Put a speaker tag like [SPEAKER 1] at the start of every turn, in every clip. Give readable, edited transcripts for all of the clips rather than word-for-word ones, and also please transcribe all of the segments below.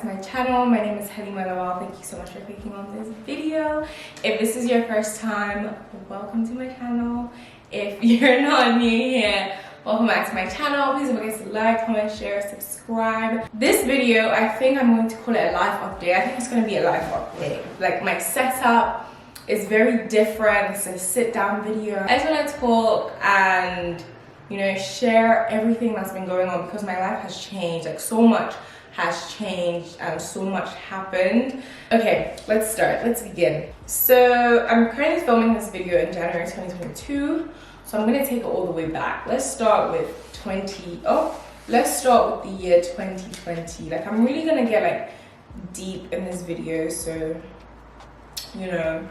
[SPEAKER 1] to my channel. My name is Halima Lawal. Thank you so much for clicking on this video. If this is your first time, welcome to my channel. If you're not new here, welcome back to my channel. Please don't forget to like, comment, share, subscribe. This video, I think I'm going to call it a life update. I think it's going to be a life update. Like, my setup is very different. It's a sit down video. I just want to talk and, you know, share everything that's been going on because my life has changed. Like, so much has changed and so much happened. Okay, let's start. Let's begin. So I'm currently filming this video in January 2022. So I'm gonna take it all the way back. Let's start with let's start with the year 2020. Like, I'm really gonna get like deep in this video, so you know,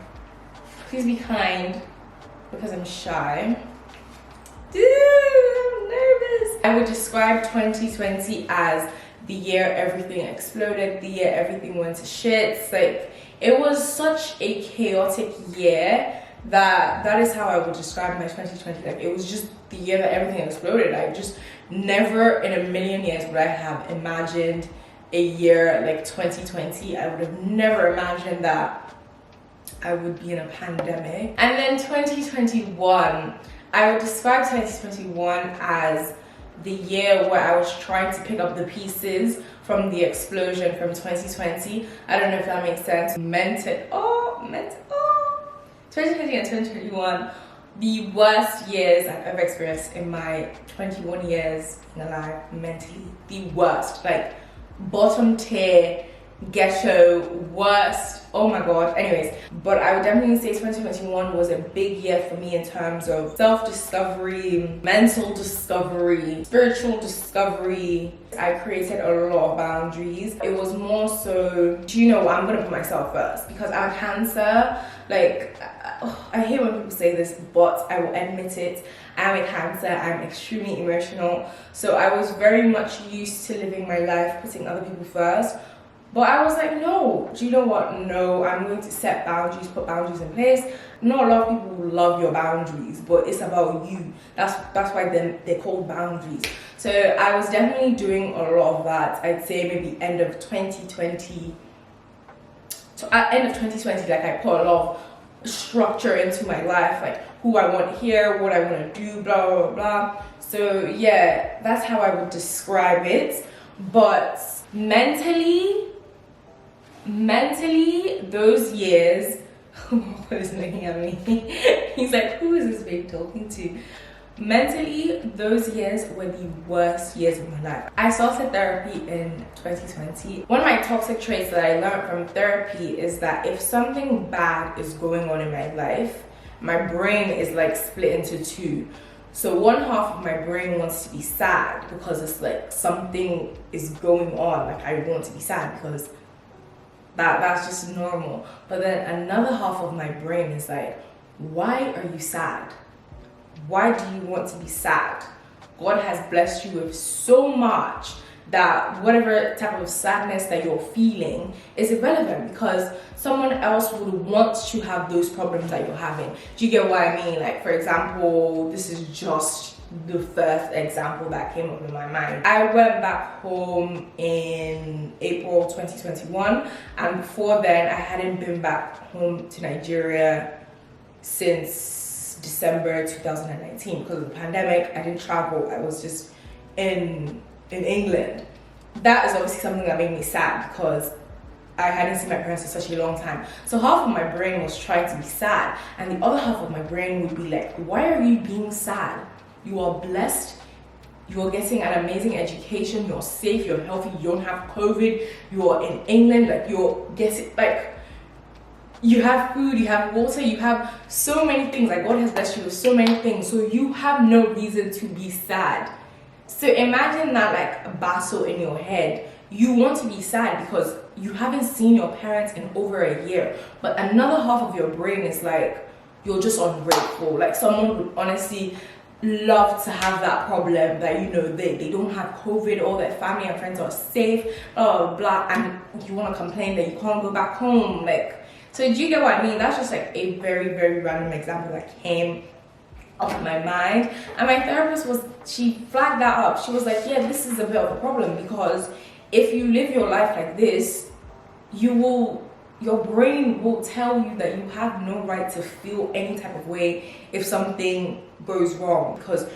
[SPEAKER 1] please be kind because I'm shy. Dude, I'm nervous. I would describe 2020 as the year everything exploded, the year everything went to shit. Like, it was such a chaotic year that is how I would describe my 2020. Like, it was just the year that everything exploded. I just never in a million years would I have imagined a year like 2020. I would have never imagined that I would be in a pandemic. And then 2021, I would describe 2021 as the year where I was trying to pick up the pieces from the explosion from 2020. I don't know if that makes sense. 2020 and 2021, the worst years I've ever experienced in my 21 years in alive, mentally. The worst, like bottom tier, ghetto, worst. Oh my god. Anyways, but I would definitely say 2021 was a big year for me in terms of self-discovery, mental discovery, spiritual discovery. I created a lot of boundaries. It was more so, do you know what, I'm gonna put myself first because I'm Cancer. Like, I hate when people say this, but I will admit it. I'm a Cancer. I'm extremely emotional. So I was very much used to living my life putting other people first. But I was like, no, do you know what? No, I'm going to set boundaries, put boundaries in place. Not a lot of people love your boundaries, but it's about you. That's why they're called boundaries. So I was definitely doing a lot of that. I'd say maybe end of 2020. So at end of 2020, like, I put a lot of structure into my life, like who I want here, what I want to do, blah, blah, blah. So yeah, that's how I would describe it. But mentally, those years, he's looking at me. He's like, who is this babe talking to? Mentally, those years were the worst years of my life. I started therapy in 2020. One of my toxic traits that I learned from therapy is that if something bad is going on in my life, my brain is like split into two. So one half of my brain wants to be sad because it's like something is going on. Like, I want to be sad because that's just normal. But then another half of my brain is like, why are you sad? Why do you want to be sad? God has blessed you with so much that whatever type of sadness that you're feeling is irrelevant because someone else would want to have those problems that you're having. Do you get what I mean? Like, for example, this is just the first example that came up in my mind. I went back home in April 2021, and before then I hadn't been back home to Nigeria since December 2019 because of the pandemic. I didn't travel. I was just in England. That is obviously something that made me sad because I hadn't seen my parents in such a long time. So half of my brain was trying to be sad, and the other half of my brain would be like, why are you being sad? You are blessed, you're getting an amazing education, you're safe, you're healthy, you don't have COVID, you're in England, like, you're getting, like, you have food, you have water, you have so many things. Like, God has blessed you with so many things, so you have no reason to be sad. So imagine that, like, a battle in your head. You want to be sad because you haven't seen your parents in over a year, but another half of your brain is like, you're just ungrateful. Like, someone would honestly love to have that problem that, you know, they don't have COVID, all their family and friends are safe, blah, blah, blah, and you want to complain that you can't go back home. Like, so do you get what I mean? That's just like a very, very random example that came up in my mind. And my therapist she flagged that up. She was like, yeah, this is a bit of a problem because if you live your life like this, your brain will tell you that you have no right to feel any type of way if something goes wrong, because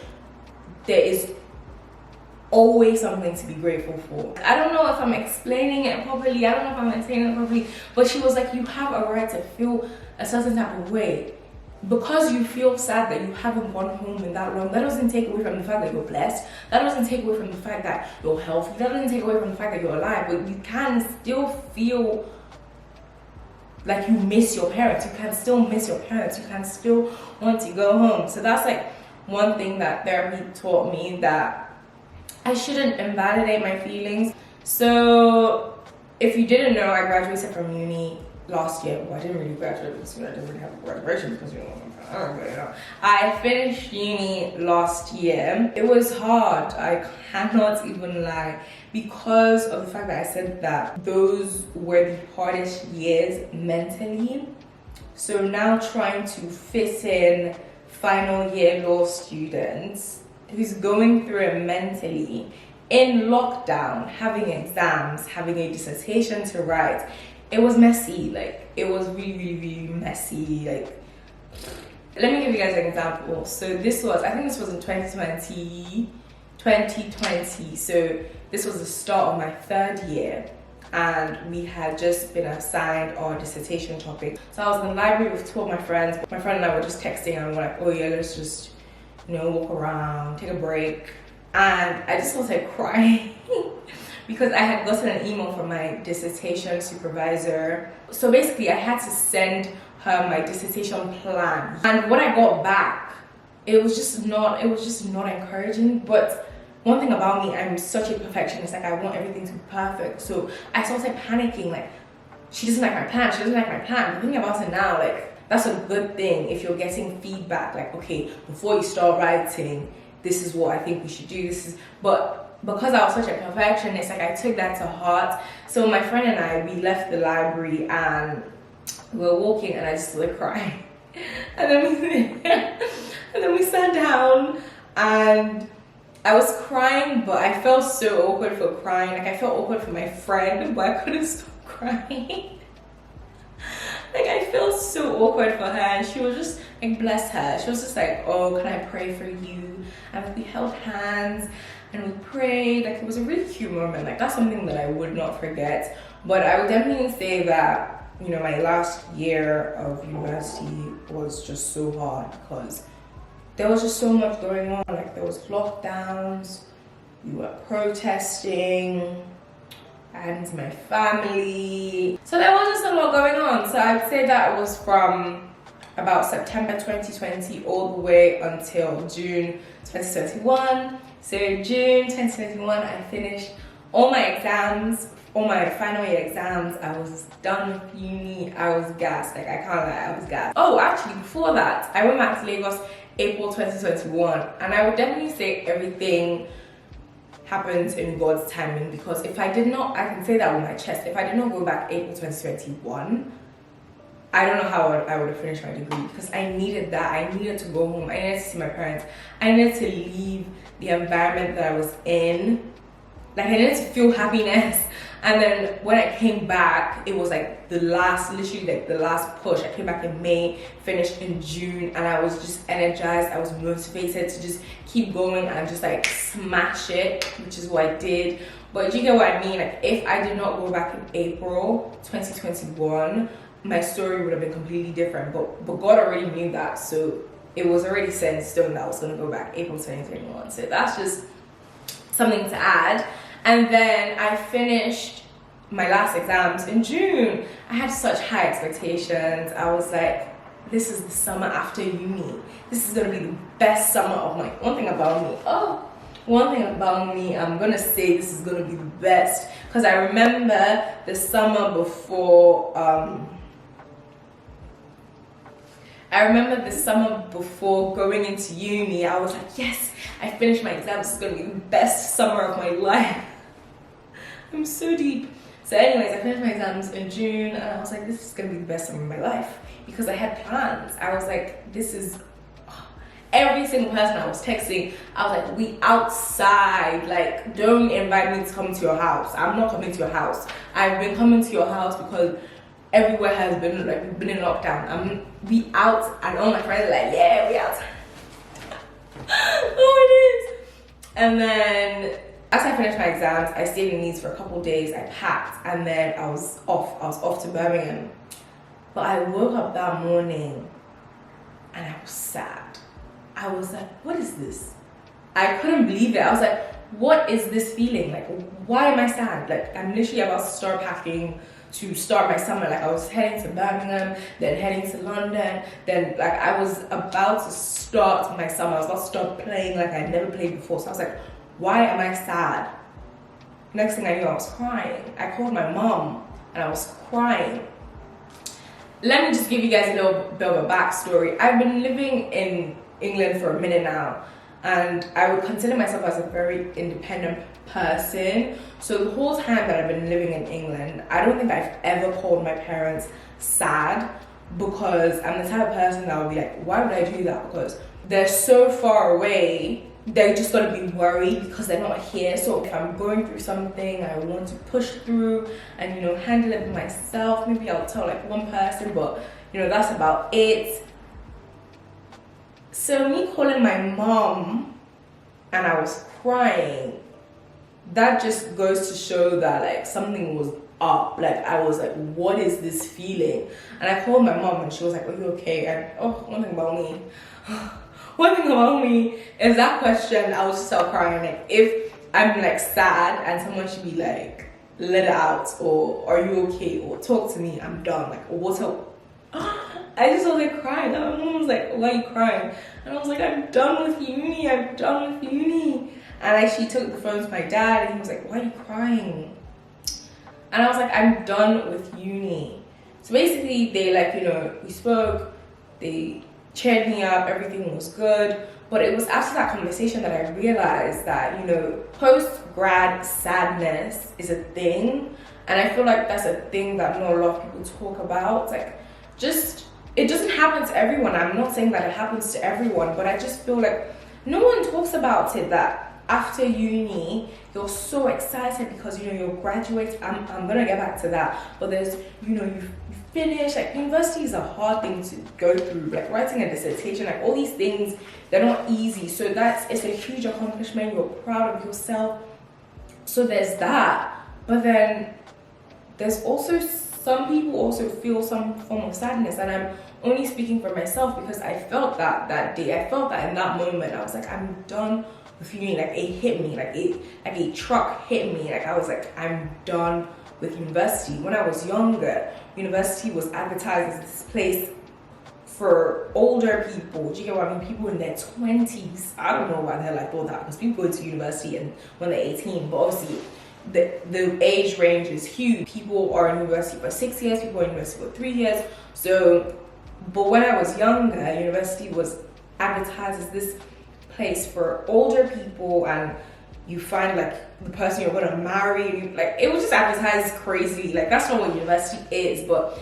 [SPEAKER 1] there is always something to be grateful for. I don't know if I'm explaining it properly, I don't know if I'm explaining it properly, but she was like, you have a right to feel a certain type of way. Because you feel sad that you haven't gone home in that long, that doesn't take away from the fact that you're blessed. That doesn't take away from the fact that you're healthy. That doesn't take away from the fact that you're alive. But you can still feel like you miss your parents. You can still miss your parents. You can still want to go home. So that's like one thing that therapy taught me, that I shouldn't invalidate my feelings. So if you didn't know, I graduated from uni last year. Well, I didn't really graduate because I didn't really have a graduation because I don't really know. I finished uni last year. It was hard, I cannot even lie, because of the fact that I said that those were the hardest years mentally. So now trying to fit in final year law students who's going through it mentally in lockdown, having exams, having a dissertation to write, it was messy. Like, it was really messy. Like, let me give you guys an example. So this was, I think this was in 2020. So this was the start of my third year, and we had just been assigned our dissertation topic. So I was in the library with two of my friends. My friend and I were just texting, and we're like, oh yeah, let's just, walk around, take a break. And I just was like crying because I had gotten an email from my dissertation supervisor. So basically I had to send her my dissertation plan. And when I got back, it was just not encouraging. But one thing about me, I'm such a perfectionist. Like, I want everything to be perfect. So I started panicking, like, she doesn't like my plan, But thinking about it now, like, that's a good thing if you're getting feedback, like, okay, before you start writing, this is what I think we should do, but because I was such a perfectionist, like, I took that to heart. So my friend and I, we left the library and we were walking, and I just started crying. And then we sat down, and I was crying, but I felt so awkward for crying. Like, I felt awkward for my friend, but I couldn't stop crying. Like, I felt so awkward for her, and she was just like, bless her, she was just like, oh, can I pray for you? And we held hands and we prayed. Like, it was a really cute moment. Like, that's something that I would not forget. But I would definitely say that, my last year of university was just so hard because there was just so much going on. Like, there was lockdowns, we were protesting, and my family. So there was just a lot going on. So I'd say that was from about September 2020 all the way until June 2021. So June 2021, I finished all my exams, all my final year exams. I was done with uni. I was gassed. Like, I can't lie, I was gassed. Oh, actually, before that, I went back to Lagos April 2021, and I would definitely say everything happens in God's timing, because if I did not, I can say that with my chest, if I did not go back April 2021, I don't know how I would have finished my degree, because I needed that. I needed to go home. I needed to see my parents. I needed to leave the environment that I was in. Like, I needed to feel happiness. And then when I came back, it was like literally the last push. I came back in May, finished in June, and I was just energized. I was motivated to just keep going and just like smash it, which is what I did. But do you get what I mean? Like, if I did not go back in April 2021, my story would have been completely different. But God already knew that, so it was already set in stone that I was going to go back April 2021. So that's just something to add. And then I finished my last exams in June. I had such high expectations. I was like, this is the summer after uni. This is gonna be the best summer of my, one thing about me, I'm gonna say this is gonna be the best. Because I remember the summer before, going into uni, I was like, yes, I finished my exams. It's gonna be the best summer of my life. I'm so deep. So anyways, I finished my exams in June, and I was like, this is gonna be the best summer of my life, because I had plans. I was like, this is every single person I was texting, I was like, we outside, like, don't invite me to come to your house. I'm not coming to your house. I've been coming to your house because everywhere has been, like, we've been in lockdown. We out, and all my friends are like, yeah, we out. Oh, it is. And then after I finished my exams, I stayed in Leeds for a couple of days. I packed, and then I was off to Birmingham. But I woke up that morning and I was sad. I was like, what is this? I couldn't believe it. I was like, what is this feeling? Like, why am I sad? Like, I'm literally about to start packing to start my summer. Like, I was heading to Birmingham, then heading to London, then like I was about to start my summer. I was about to start playing like I'd never played before. So I was like, why am I sad? Next thing I knew, I was crying. I called my mom and I was crying. Let me just give you guys a little bit of a backstory. I've been living in England for a minute now, and I would consider myself as a very independent person. So the whole time that I've been living in England, I don't think I've ever called my parents sad, because I'm the type of person that would be like, why would I do that? Because they're so far away, they're just gonna be worried because they're not here. So if I'm going through something, I want to push through and, you know, handle it myself. Maybe I'll tell like one person, but you know, that's about it. So me calling my mom and I was crying, that just goes to show that like something was up. Like, I was like, what is this feeling? And I called my mom and she was like, are you okay? And one thing about me, one thing about me is that question, I was just start crying. Like, if I'm like sad and someone should be like, let it out, or are you okay, or talk to me, I'm done. Like, or what's up? I just was like crying, and my mom was like, why are you crying? And I was like, I'm done with uni, I'm done with uni. And like, she took the phone to my dad and he was like, why are you crying? And I was like, I'm done with uni. So basically they, like, you know, we spoke, they cheered me up, everything was good. But it was after that conversation that I realized that, you know, post-grad sadness is a thing. And I feel like that's a thing that not a lot of people talk about. It's like, it doesn't happen to everyone. I'm not saying that it happens to everyone, but I just feel like no one talks about it, that after uni, you're so excited because, you know, you're graduating. I'm gonna get back to that. But there's, you know, you finish, like, university is a hard thing to go through. Like, writing a dissertation, like, all these things, they're not easy. So it's a huge accomplishment. You're proud of yourself. So there's that. But then there's also, some people also feel some form of sadness, and I'm only speaking for myself because I felt that day. I felt that in that moment. I was like, I'm done with uni. Like, it hit me, like a truck hit me. Like, I was like, I'm done with university. When I was younger, university was advertised as this place for older people. Do you get what I mean? People in their 20s. I don't know why the hell I thought that, because people go to university and when they're 18, but obviously the age range is huge. People are in university for 6 years, people are in university for 3 years. So, but when I was younger, university was advertised as this place for older people, and you find like the person you're gonna marry, like, it was just advertised crazily. Like, that's not what university is. But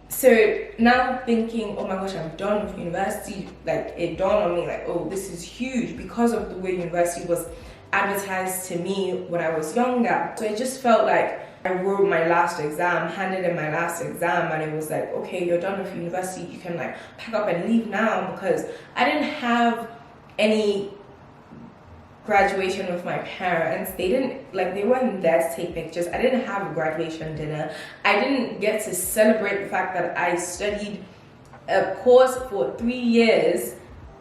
[SPEAKER 1] so now thinking, oh my gosh, I'm done with university, like, it dawned on me like, oh, this is huge because of the way university was advertised to me when I was younger. So it just felt like I wrote my last exam, handed in my last exam, and it was like, okay, you're done with university, you can like pack up and leave now, because I didn't have any graduation with my parents. They weren't there to take pictures. I didn't have a graduation dinner. I didn't get to celebrate the fact that I studied a course for 3 years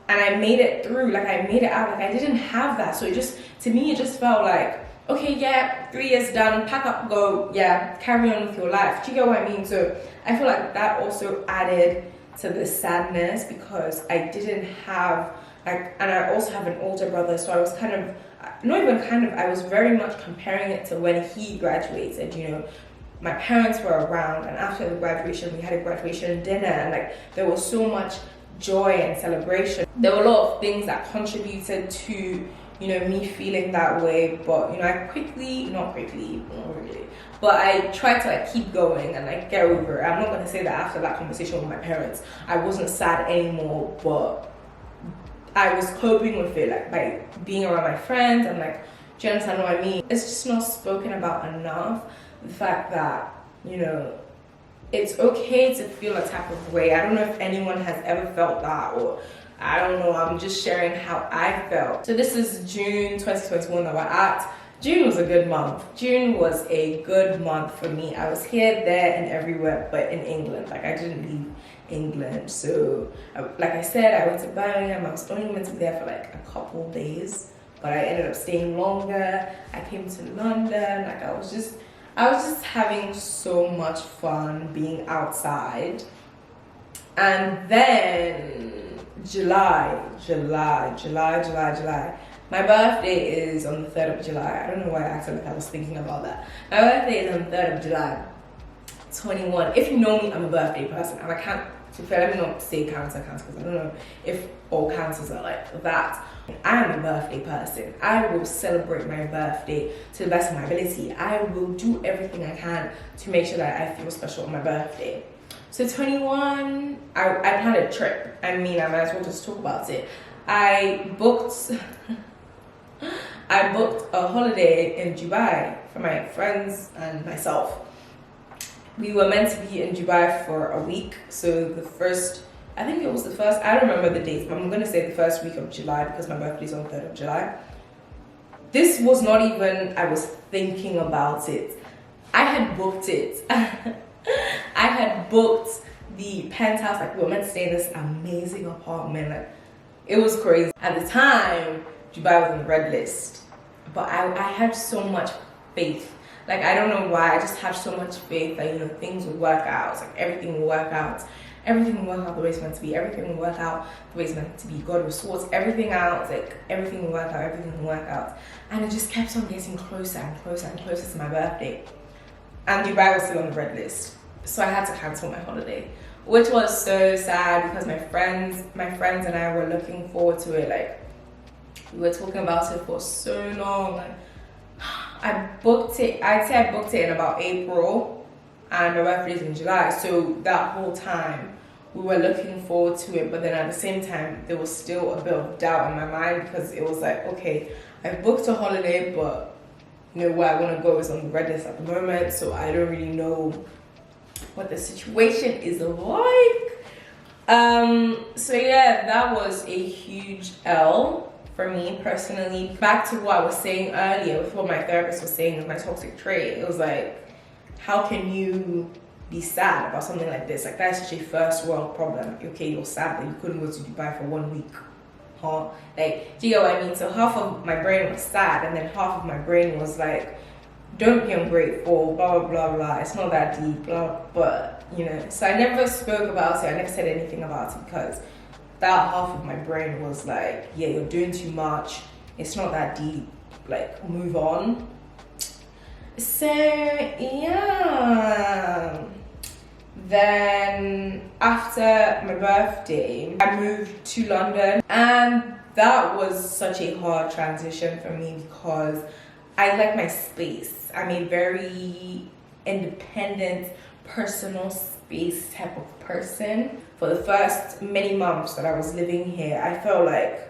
[SPEAKER 1] and I made it through. Like, I made it out. Like, I didn't have that. So it just, to me, it just felt like, okay, yeah, 3 years done, pack up, go, yeah, carry on with your life. Do you get what I mean? So I feel like that also added to the sadness, because I didn't have, like, and I also have an older brother, so I was kind of, I was very much comparing it to when he graduated. You know, my parents were around, and after the graduation, we had a graduation dinner, and like, there was so much joy and celebration. There were a lot of things that contributed to, you know, me feeling that way. But, you know, not really, but I tried to like keep going and like get over it. I'm not going to say that after that conversation with my parents, I wasn't sad anymore, but I was coping with it, like by being around my friends and like, do you understand what I mean? It's just not spoken about enough. The fact that, you know, it's okay to feel a type of way. I don't know if anyone has ever felt that, or I don't know, I'm just sharing how I felt. So this is June 2021 that we're at. June was a good month. June was a good month for me. I was here, there, and everywhere, but in England. Like, I didn't leave England. So, like I said, I went to Birmingham. I was only meant to be there for like a couple days, but I ended up staying longer. I came to London. Like, I was just having so much fun being outside. And then July. My birthday is on the 3rd of July. I don't know why I acted like I was thinking about that. My birthday is on the 3rd of July, 21. If you know me, I'm a birthday person. And I can't, to be fair, let me not say cancer, because I don't know if all cancers are like that. I am a birthday person. I will celebrate my birthday to the best of my ability. I will do everything I can to make sure that I feel special on my birthday. So 21, I planned a trip. I mean, I might as well just talk about it. I booked a holiday in Dubai for my friends and myself. We were meant to be in Dubai for a week. So the first, I think it was the first, I don't remember the dates, but I'm going to say the first week of July because my birthday is on the 3rd of July. This was not even, I was thinking about it. I had booked it. I had booked the penthouse, like we were meant to stay in this amazing apartment. Like, it was crazy. At the time, Dubai was on the red list. But I had so much faith. Like, I don't know why, I just have so much faith that, you know, things will work out. It's like everything will work out. Everything will work out the way it's meant to be. Everything will work out the way it's meant to be. God will sort everything out. It's like everything will work out, everything will work out. And it just kept on getting closer and closer and closer to my birthday. And Dubai was still on the red list. So I had to cancel my holiday, which was so sad because my friends and I were looking forward to it. Like, we were talking about it for so long. Like, I'd say I booked it in about April, and my birthday is in July. So that whole time we were looking forward to it, but then at the same time there was still a bit of doubt in my mind because it was like, okay, I've booked a holiday, but you know, where I want to go is on the red list at the moment, so I don't really know what the situation is like. So yeah, that was a huge L for me personally. Back to what I was saying earlier with what my therapist was saying with my toxic trait. It was like, how can you be sad about something like this? Like, that's such a first world problem. Okay, you're sad that you couldn't go to Dubai for 1 week. Huh? Like, do you get what I mean? So half of my brain was sad, and then half of my brain was like, don't be ungrateful, blah, blah, blah, blah. It's not that deep, blah, but, you know. So I never spoke about it. I never said anything about it because that half of my brain was like, yeah, you're doing too much. It's not that deep. Like, move on. So, yeah. Then after my birthday, I moved to London, and that was such a hard transition for me because I like my space. I'm a very independent, personal space type of person. For the first many months that I was living here, I felt like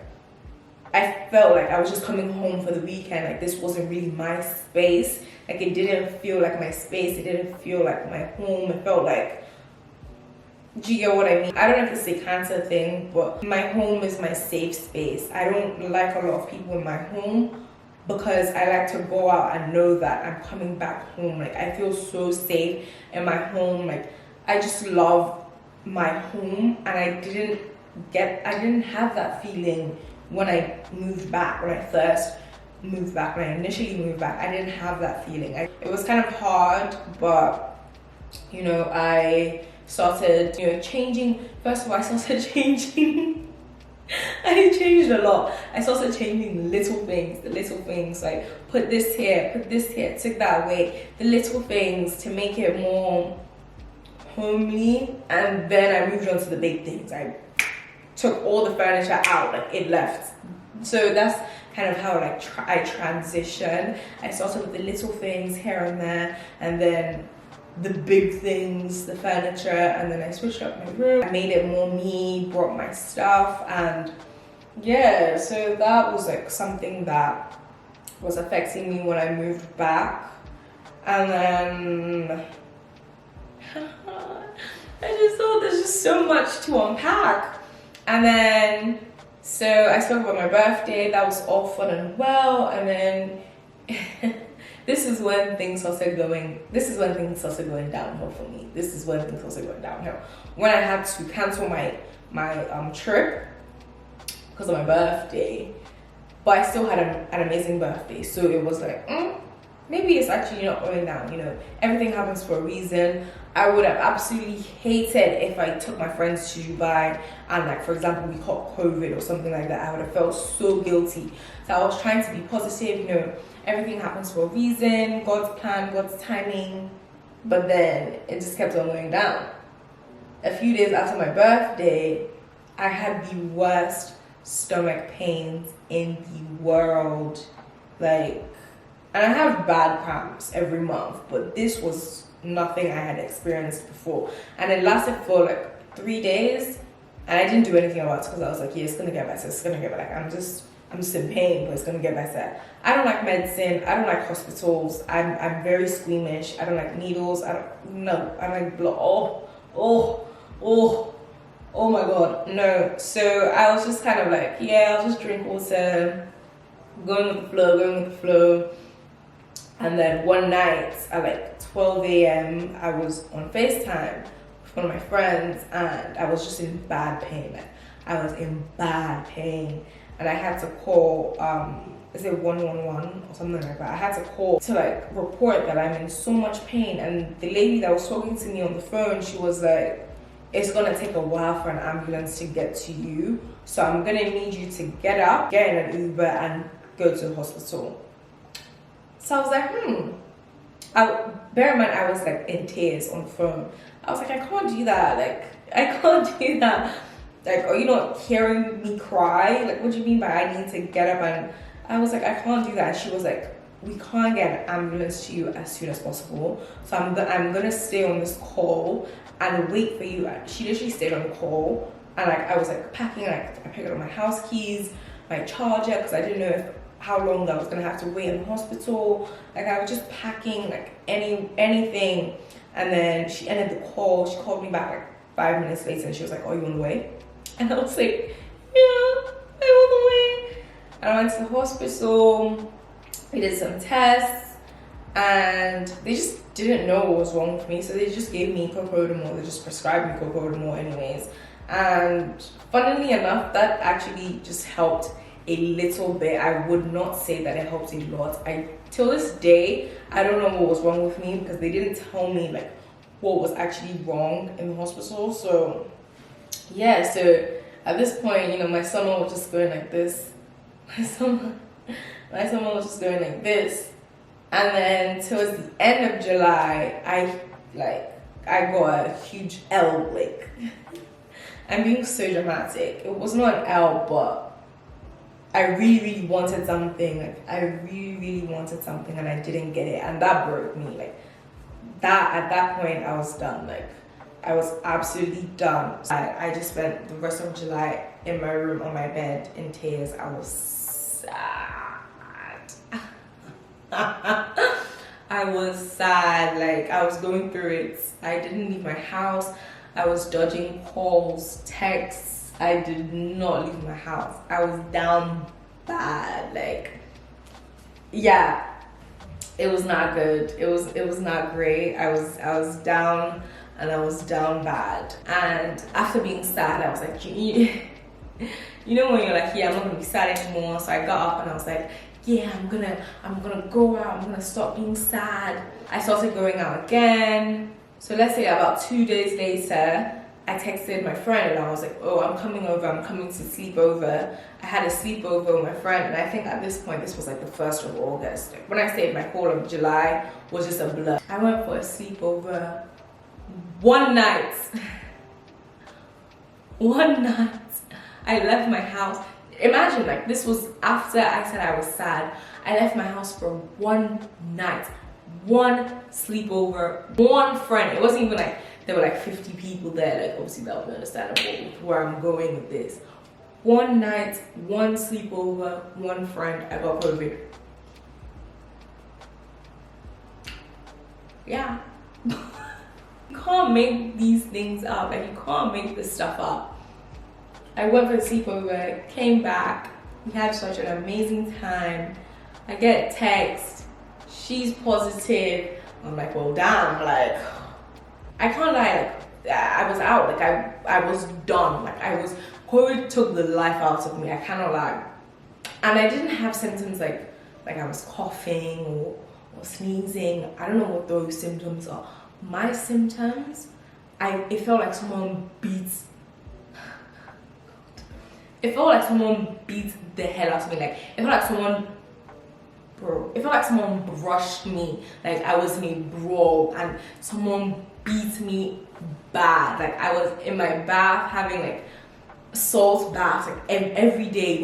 [SPEAKER 1] I was just coming home for the weekend. Like, this wasn't really my space. Like, it didn't feel like my space. It didn't feel like my home. It felt like, do you get what I mean? I don't know if it's a cancer thing, but my home is my safe space. I don't like a lot of people in my home because I like to go out and know that I'm coming back home. Like, I feel so safe in my home. Like, I just love my home, and I didn't have that feeling when I moved back, when I first moved back, when I initially moved back. I didn't have that feeling. It was kind of hard, but, you know, I started, you know, changing. First of all, I started changing. I changed a lot. I started changing the little things, like put this here, took that away, the little things to make it more homely. And then I moved on to the big things. I took all the furniture out, like it left. So that's kind of how like I transitioned. I started with the little things here and there, and then the big things, the furniture, and then I switched up my room. I made it more me, brought my stuff, and yeah, so that was like something that was affecting me when I moved back. And then I just thought there's just so much to unpack. And then so I spoke about my birthday, that was all fun and well, and then this is when things started going downhill for me. This is when things started going downhill. When I had to cancel my trip because of my birthday, but I still had an amazing birthday. So it was like, maybe it's actually not going down. You know, everything happens for a reason. I would have absolutely hated if I took my friends to Dubai and, like, for example, we caught COVID or something like that. I would have felt so guilty. So I was trying to be positive. You know, everything happens for a reason. God's plan, God's timing. But then it just kept on going down. A few days after my birthday, I had the worst stomach pains in the world. Like, and I have bad cramps every month, but this was nothing I had experienced before. And it lasted for like 3 days, and I didn't do anything about it because I was like, yeah, it's gonna get better, it's gonna get better. Like, I'm just in pain, but it's gonna get better. I don't like medicine, I don't like hospitals, I'm very squeamish, I don't like needles, I like blood. Oh my god, no. So I was just kind of like, yeah, I'll just drink water, going with the flow. And then one night at like 12 a.m. I was on FaceTime with one of my friends, and I was just in bad pain. I was in bad pain, and I had to call is it 111 or something like that. I had to call to like report that I'm in so much pain. And the lady that was talking to me on the phone, she was like, it's gonna take a while for an ambulance to get to you, so I'm gonna need you to get up, get in an Uber, and go to the hospital. So I was like, bear in mind, I was like in tears on the phone. I was like, I can't do that. Like, I can't do that. Like, are you not hearing me cry? Like, what do you mean by I need to get up? And I was like, I can't do that. And she was like, we can't get an ambulance to you as soon as possible. So I'm gonna stay on this call and wait for you. She literally stayed on the call, and like I was like packing. Like, I picked up my house keys, my charger, because I didn't know how long I was gonna have to wait in the hospital. Like, I was just packing like anything. And then she ended the call. She called me back like 5 minutes later, and she was like, "Are you on the way?" And I was like, "Yeah, I'm on the way." And I went to the hospital. We did some tests, and they just didn't know what was wrong with me, so they just gave me cocodamol. They just prescribed me cocodamol anyways. And funnily enough, that actually just helped a little bit. I would not say that it helped a lot. Till this day, I don't know what was wrong with me, because they didn't tell me like what was actually wrong in the hospital. So yeah, so at this point, you know, my summer was just going like this. My summer was just going like this. And then towards the end of July, I got a huge L. Like, I'm being so dramatic. It was not an L, but I really wanted something. Like, I really wanted something, and I didn't get it, and that broke me. Like, that at that point, I was done. Like, I was absolutely done. I just spent the rest of July in my room on my bed in tears. I was sad. I was sad. Like, I was going through it. I didn't leave my house. I was dodging calls, texts. I did not leave my house. I was down bad. Like, yeah, it was not good. It was not great. I was down, and I was down bad. And after being sad, I was like, you know when you're like, yeah, I'm not gonna be sad anymore. So I got up and I was like, yeah, I'm gonna go out. I'm gonna stop being sad. I started going out again. So let's say about 2 days later, I texted my friend and I was like, oh, I'm coming over. I'm coming to sleep over. I had a sleepover with my friend, and I think at this point, this was like the 1st of August. Like, when I say my whole of July was just a blur. I went for a sleepover one night. One night. I left my house. Imagine, like, this was after I said I was sad. I left my house for one night, one sleepover, one friend. It wasn't even like there were like 50 people there. Like, obviously that would be understandable where I'm going with this. One night, one sleepover, one friend, I got COVID. Yeah. You can't make these things up. Like, you can't make this stuff up. I went for a sleepover, came back, we had such an amazing time. I get a text, she's positive. I'm like, well, damn, like, I can't lie, like, I was out, like, I was done, like, COVID took the life out of me, I cannot lie. And I didn't have symptoms like I was coughing or sneezing. I don't know what those symptoms are. My symptoms, it felt like someone beats the hell out of me. Like, it felt like someone brushed me. Like, I was in a brawl and someone beat me bad. Like, I was in my bath having like salt baths like every day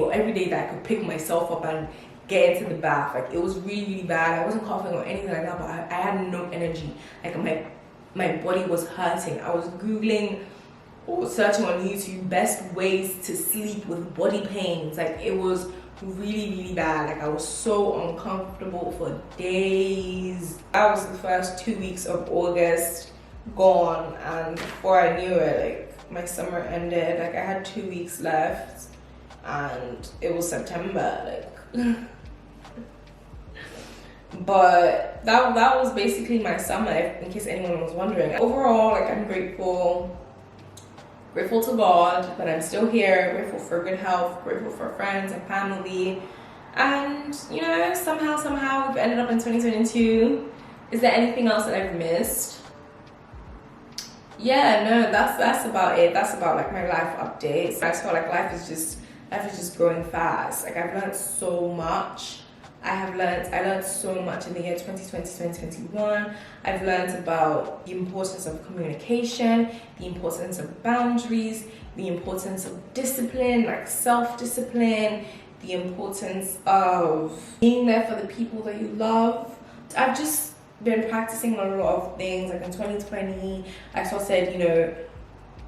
[SPEAKER 1] that I could pick myself up and get into the bath. Like, it was really, really bad. I wasn't coughing or anything like that, but I had no energy. Like, my body was hurting. I was Googling or searching on YouTube best ways to sleep with body pains. Like, it was really, really bad. Like, I was so uncomfortable for days. That was the first 2 weeks of August gone, and before I knew it, like, my summer ended. Like, I had 2 weeks left and it was September. Like, but that was basically my summer, in case anyone was wondering. Overall, like, I'm grateful to God that I'm still here, grateful for good health, grateful for friends and family, and, you know, somehow we've ended up in 2022. Is there anything else that I've missed? Yeah, no, that's about it. That's about, like, my life updates. I just feel like life is just growing fast. Like, I've learned so much. I learned so much in the year 2020, 2021. I've learned about the importance of communication, the importance of boundaries, the importance of discipline, like self-discipline, the importance of being there for the people that you love. I've just been practicing a lot of things. Like, in 2020, I started, you know,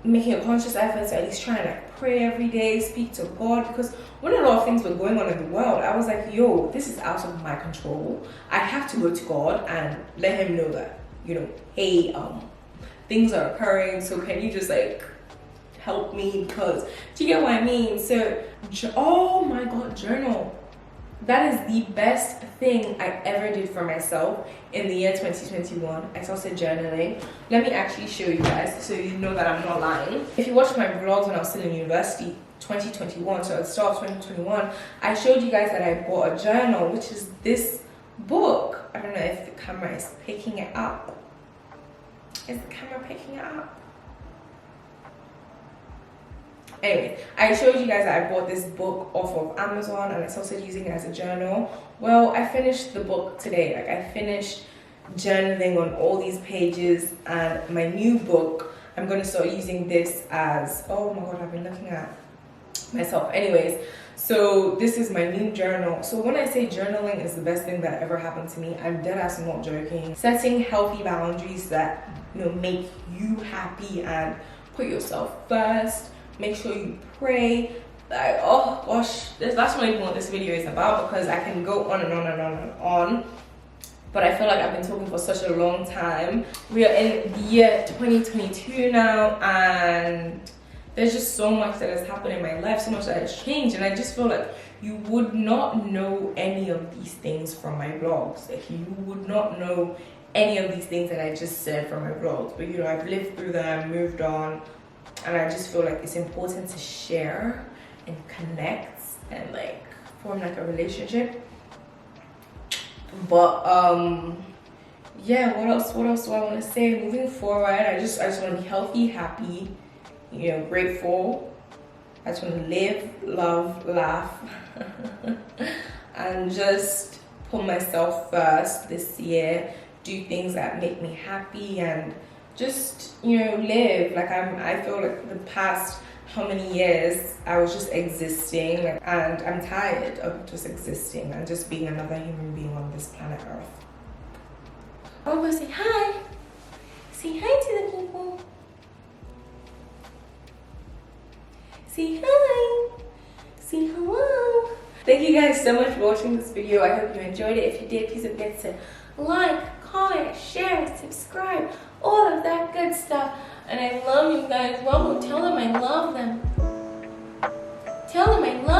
[SPEAKER 1] making a conscious effort to at least try and, like, pray every day, speak to God, because when a lot of things were going on in the world, I was like, yo, this is out of my control. I have to go to God and let him know that, you know, hey, things are occurring, so can you just, like, help me? Because, do you get what I mean? So, oh my God, journal. That is the best thing I ever did for myself in the year 2021. I started journaling. Let me actually show you guys so you know that I'm not lying. If you watched my vlogs when I was still in university, 2021, so at the start of 2021, I showed you guys that I bought a journal, which is this book. I don't know if the camera is picking it up. Is the camera picking it up? Anyway, I showed you guys that I bought this book off of Amazon and I started using it as a journal. Well, I finished the book today. Like, I finished journaling on all these pages, and my new book, I'm going to start using this as, oh my God, I've been looking at myself. Anyways, so this is my new journal. So when I say journaling is the best thing that ever happened to me, I'm dead ass not joking. Setting healthy boundaries that, you know, make you happy and put yourself first. Make sure you pray. Like, oh gosh, that's not even what this video is about, because I can go on and on and on and on. But I feel like I've been talking for such a long time. We are in the year 2022 now, and there's just so much that has happened in my life, so much that has changed, and I just feel like you would not know any of these things from my vlogs. Like, you would not know any of these things that I just said from my vlogs. But, you know, I've lived through them, moved on, and I just feel like it's important to share and connect and, like, form, like, a relationship. But yeah, what else do I want to say? Moving forward, I just want to be healthy, happy, you know, grateful. I just want to live, love, laugh, and just put myself first this year. Do things that make me happy, and just, you know, live. Like, I feel like the past how many years I was just existing, and I'm tired of just existing and just being another human being on this planet Earth. Oh, go say hi. Say hi to the people. Say hi. say hello. Thank you guys so much for watching this video. I hope you enjoyed it. If you did, please don't forget to like, comment, share, subscribe, all of that good stuff. And I love you guys. One more, tell them I love them. Tell them I love them.